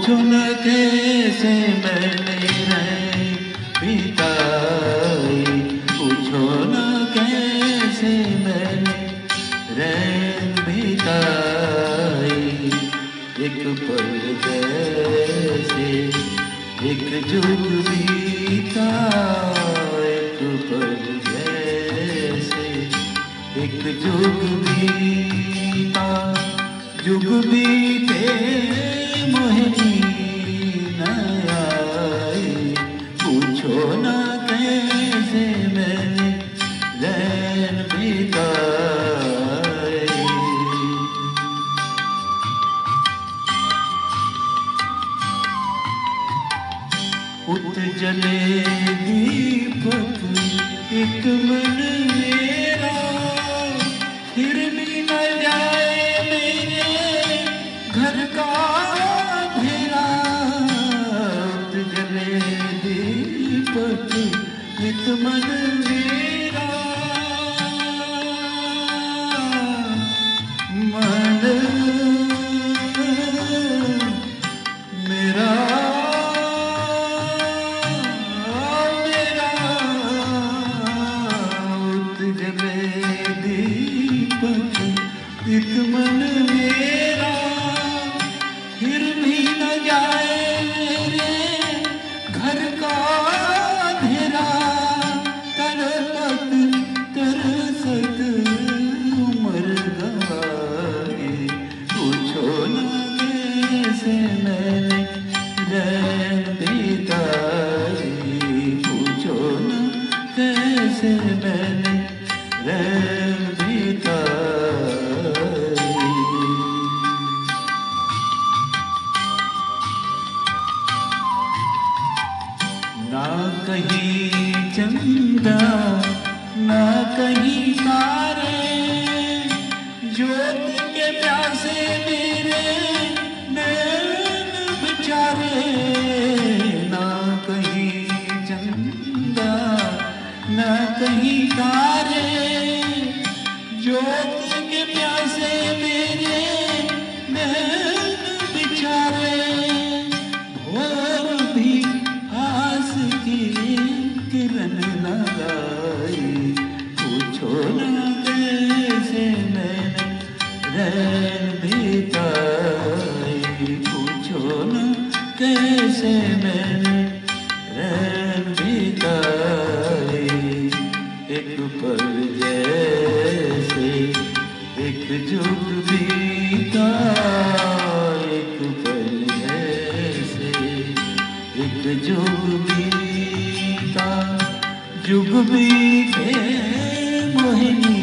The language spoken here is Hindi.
पूछो न कैसे मैंने रैन बिताए, पूछो न कैसे मैंने रैन बिताए। एक पल जैसे एक जुग बीता, एक पल जैसे एक जुग बीता। जुग बीते मोहिनी न आए, पूछो न कैसे मैंने रैन बिताए। उतजले दीपक एक मन मेरा, फिर भी न जाए मेरे घर का अंधेरा। उतजले दीपक एक मन मेरा, मन मेरा एक मन मेरा, फिर भी न जाए मेरे घर का अंधेरा। तड़पत तरसत उम्र गवाए, पूछो न कैसे मैंने रैन बिताए, पूछो न कैसे मैंने रैन बिताए। ना कहीं चंदा ना कहीं तारे, ज्योत के प्यासे मेरे नैन बेचारे। ना कहीं चंदा ना कहीं तारे, ज्योत के प्यासे मेरे नैन बेचारे। भोर भी आस की किरण न लाई, पूछो न कैसे मैंने रैन बिताए, पूछो न कैसे मैंने रैन बिताए। एक पल जैसे एक जुग बीता, एक पल जैसे एक जुग बीता। जुग बीते मोहिनी